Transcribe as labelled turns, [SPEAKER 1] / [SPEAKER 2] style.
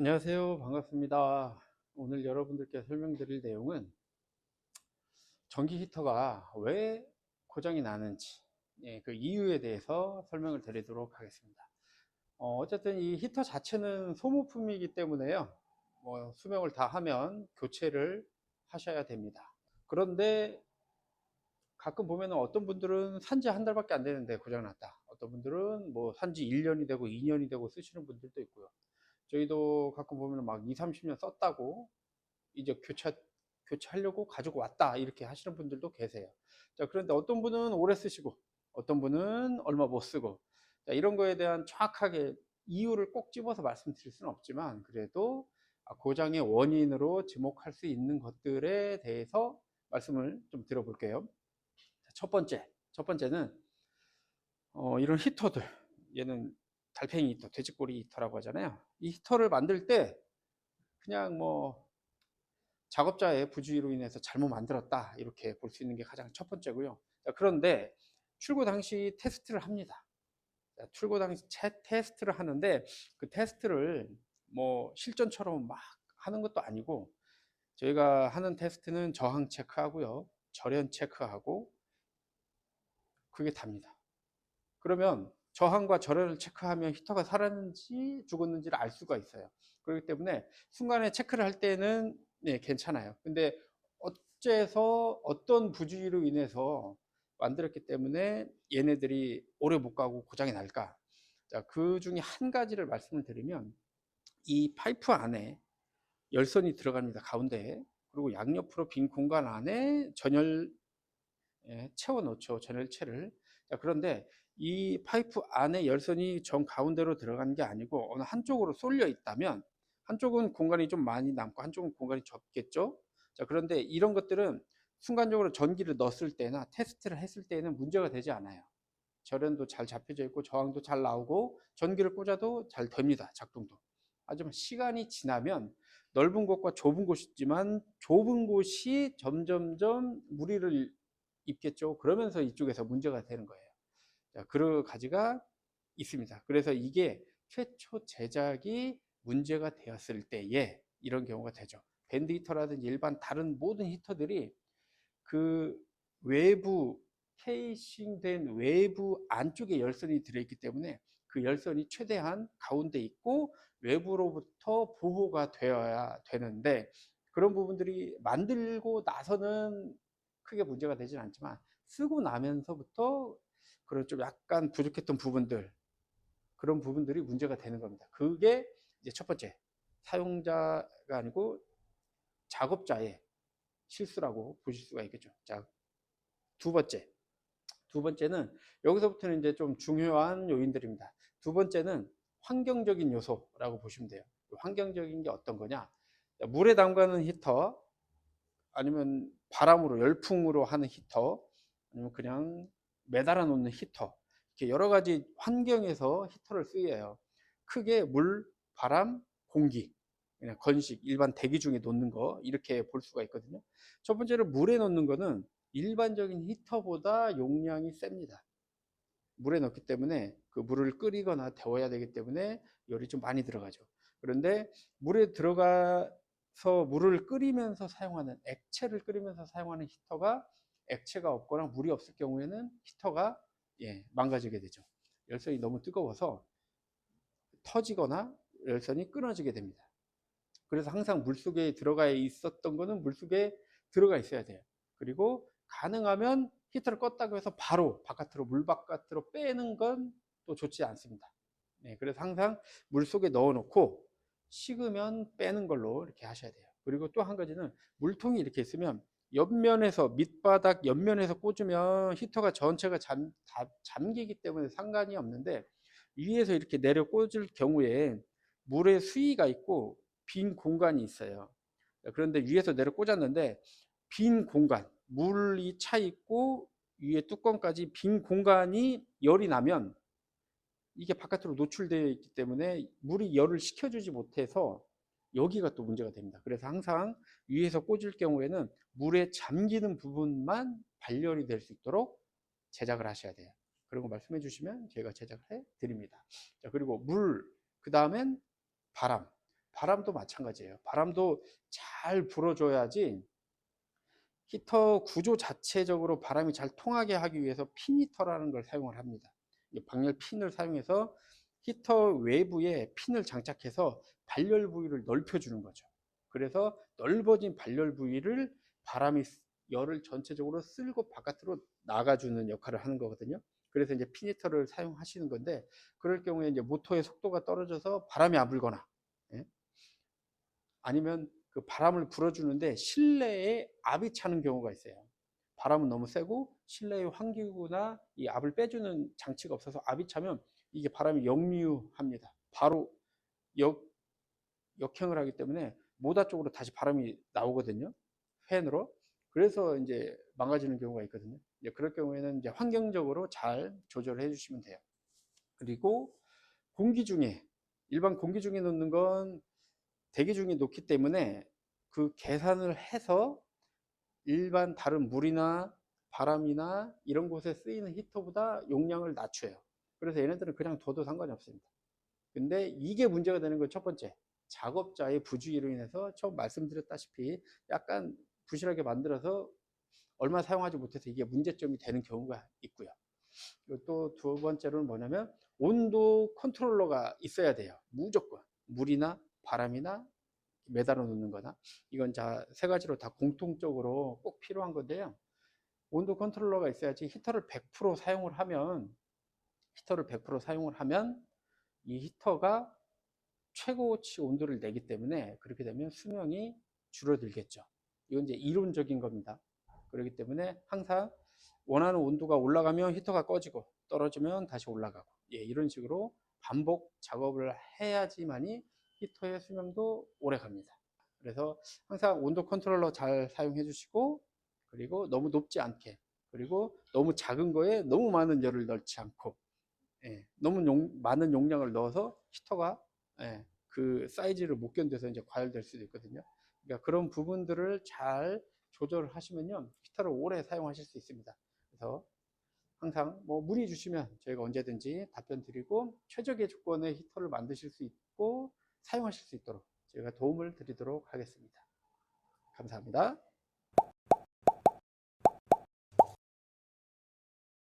[SPEAKER 1] 안녕하세요. 반갑습니다. 오늘 여러분들께 설명드릴 내용은 전기 히터가 왜 고장이 나는지, 그 이유에 대해서 설명을 드리도록 하겠습니다. 어쨌든 이 히터 자체는 소모품이기 때문에요. 수명을 다 하면 교체를 하셔야 됩니다. 그런데 가끔 보면 어떤 분들은 산지 한 달밖에 안 되는데 고장났다. 어떤 분들은 뭐 산지 1년이 되고 2년이 되고 쓰시는 분들도 있고요. 저희도 가끔 보면 막 2, 30년 썼다고 이제 교체하려고 가지고 왔다 이렇게 하시는 분들도 계세요. 자, 그런데 어떤 분은 오래 쓰시고 어떤 분은 얼마 못 쓰고, 자, 이런 거에 대한 정확하게 이유를 꼭 집어서 말씀드릴 수는 없지만, 그래도 고장의 원인으로 지목할 수 있는 것들에 대해서 말씀을 좀 드려볼게요. 자, 첫 번째는 이런 히터들, 얘는 달팽이 히터, 돼지꼬리 히터라고 하잖아요. 이 히터를 만들 때 그냥 뭐 작업자의 부주의로 인해서 잘못 만들었다 이렇게 볼 수 있는 게 가장 첫 번째고요. 자, 그런데 출고 당시 테스트를 합니다. 자, 출고 당시 테스트를 하는데 그 테스트를 뭐 실전처럼 막 하는 것도 아니고, 저희가 하는 테스트는 저항 체크하고요, 절연 체크하고, 그게 답니다. 그러면 저항과 절연을 체크하면 히터가 살았는지 죽었는지를 알 수가 있어요. 그렇기 때문에 순간에 체크를 할 때는 괜찮아요. 근데 어째서 어떤 부주의로 인해서 만들었기 때문에 얘네들이 오래 못 가고 고장이 날까? 자, 그 중에 한 가지를 말씀을 드리면, 이 파이프 안에 열선이 들어갑니다. 가운데에. 그리고 양옆으로 빈 공간 안에 전열 채워 넣죠. 전열체를. 자, 그런데 이 파이프 안에 열선이 정 가운데로 들어가는 게 아니고 어느 한쪽으로 쏠려 있다면, 한쪽은 공간이 좀 많이 남고 한쪽은 공간이 적겠죠. 자, 그런데 이런 것들은 순간적으로 전기를 넣었을 때나 테스트를 했을 때에는 문제가 되지 않아요. 절연도 잘 잡혀져 있고 저항도 잘 나오고 전기를 꽂아도 잘 됩니다. 작동도. 하지만 시간이 지나면 넓은 곳과 좁은 곳이 있지만 좁은 곳이 점점점 무리를 입겠죠. 그러면서 이쪽에서 문제가 되는 거예요. 자, 그런 가지가 있습니다. 그래서 이게 최초 제작이 문제가 되었을 때에 이런 경우가 되죠. 밴드 히터라든지 일반 다른 모든 히터들이 그 외부 케이싱된 외부 안쪽에 열선이 들어있기 때문에 그 열선이 최대한 가운데 있고 외부로부터 보호가 되어야 되는데, 그런 부분들이 만들고 나서는 크게 문제가 되진 않지만 쓰고 나면서부터 그런 좀 약간 부족했던 부분들, 그런 부분들이 문제가 되는 겁니다. 그게 이제 첫 번째, 사용자가 아니고 작업자의 실수라고 보실 수가 있겠죠. 자, 두 번째. 두 번째는 여기서부터는 이제 좀 중요한 요인들입니다. 두 번째는 환경적인 요소라고 보시면 돼요. 환경적인 게 어떤 거냐? 물에 담가는 히터, 아니면 바람으로 열풍으로 하는 히터, 아니면 그냥 매달아 놓는 히터, 이렇게 여러 가지 환경에서 히터를 쓰여요. 크게 물, 바람, 공기, 그냥 건식 일반 대기 중에 놓는 거 이렇게 볼 수가 있거든요. 첫 번째로 물에 넣는 거는 일반적인 히터보다 용량이 셉니다. 물에 넣기 때문에 그 물을 끓이거나 데워야 되기 때문에 열이 좀 많이 들어가죠. 그런데 물에 들어가서 물을 끓이면서 사용하는, 액체를 끓이면서 사용하는 히터가 액체가 없거나 물이 없을 경우에는 히터가 망가지게 되죠. 열선이 너무 뜨거워서 터지거나 열선이 끊어지게 됩니다. 그래서 항상 물속에 들어가 있었던 거는 물속에 들어가 있어야 돼요. 그리고 가능하면 히터를 껐다고 해서 바로 바깥으로, 물 바깥으로 빼는 건 또 좋지 않습니다. 그래서 항상 물속에 넣어 놓고 식으면 빼는 걸로 이렇게 하셔야 돼요. 그리고 또 한 가지는, 물통이 이렇게 있으면 옆면에서, 밑바닥 옆면에서 꽂으면 히터가 전체가 잠기기 때문에 상관이 없는데, 위에서 이렇게 내려 꽂을 경우에 물의 수위가 있고 빈 공간이 있어요. 그런데 위에서 내려 꽂았는데 빈 공간, 물이 차 있고 위에 뚜껑까지 빈 공간이 열이 나면 이게 바깥으로 노출되어 있기 때문에 물이 열을 식혀주지 못해서 여기가 또 문제가 됩니다. 그래서 항상 위에서 꽂을 경우에는 물에 잠기는 부분만 발열이 될 수 있도록 제작을 하셔야 돼요. 그런 거 말씀해 주시면 저희가 제작을 해 드립니다. 자, 그리고 물, 그 다음엔 바람. 바람도 마찬가지예요. 바람도 잘 불어줘야지. 히터 구조 자체적으로 바람이 잘 통하게 하기 위해서 핀 히터라는 걸 사용을 합니다. 방열 핀을 사용해서 히터 외부에 핀을 장착해서 발열 부위를 넓혀주는 거죠. 그래서 넓어진 발열 부위를 바람이 열을 전체적으로 쓸고 바깥으로 나가주는 역할을 하는 거거든요. 그래서 이제 핀 히터를 사용하시는 건데, 그럴 경우에 이제 모터의 속도가 떨어져서 바람이 안 불거나, 예? 아니면 그 바람을 불어주는데 실내에 압이 차는 경우가 있어요. 바람은 너무 세고 실내의 환기구나 이 압을 빼주는 장치가 없어서 압이 차면 이게 바람이 역류합니다. 바로 역행을 하기 때문에 모다 쪽으로 다시 바람이 나오거든요. 팬으로. 그래서 이제 망가지는 경우가 있거든요. 이제 그럴 경우에는 이제 환경적으로 잘 조절을 해주시면 돼요. 그리고 공기 중에, 일반 공기 중에 놓는 건 대기 중에 놓기 때문에 그 계산을 해서 일반 다른 물이나 바람이나 이런 곳에 쓰이는 히터보다 용량을 낮춰요. 그래서 얘네들은 그냥 둬도 상관이 없습니다. 근데 이게 문제가 되는 건 첫 번째, 작업자의 부주의로 인해서 처음 말씀드렸다시피 약간 부실하게 만들어서 얼마 사용하지 못해서 이게 문제점이 되는 경우가 있고요. 또 두 번째로는 뭐냐면 온도 컨트롤러가 있어야 돼요. 무조건 물이나 바람이나 매달아 놓는 거나, 이건 자 세 가지로 다 공통적으로 꼭 필요한 건데요. 온도 컨트롤러가 있어야지 히터를 100% 사용을 하면 이 히터가 최고치 온도를 내기 때문에, 그렇게 되면 수명이 줄어들겠죠. 이건 이제 이론적인 겁니다. 그렇기 때문에 항상 원하는 온도가 올라가면 히터가 꺼지고 떨어지면 다시 올라가고, 예, 이런 식으로 반복 작업을 해야지만이 히터의 수명도 오래 갑니다. 그래서 항상 온도 컨트롤러 잘 사용해 주시고, 그리고 너무 높지 않게, 그리고 너무 작은 거에 너무 많은 열을 넣지 않고, 예, 너무 많은 용량을 넣어서 히터가, 예, 그 사이즈를 못 견뎌서 이제 과열될 수도 있거든요. 그러니까 그런 부분들을 잘 조절을 하시면요, 히터를 오래 사용하실 수 있습니다. 그래서 항상 뭐 문의 주시면 저희가 언제든지 답변 드리고, 최적의 조건의 히터를 만드실 수 있고 사용하실 수 있도록 저희가 도움을 드리도록 하겠습니다. 감사합니다.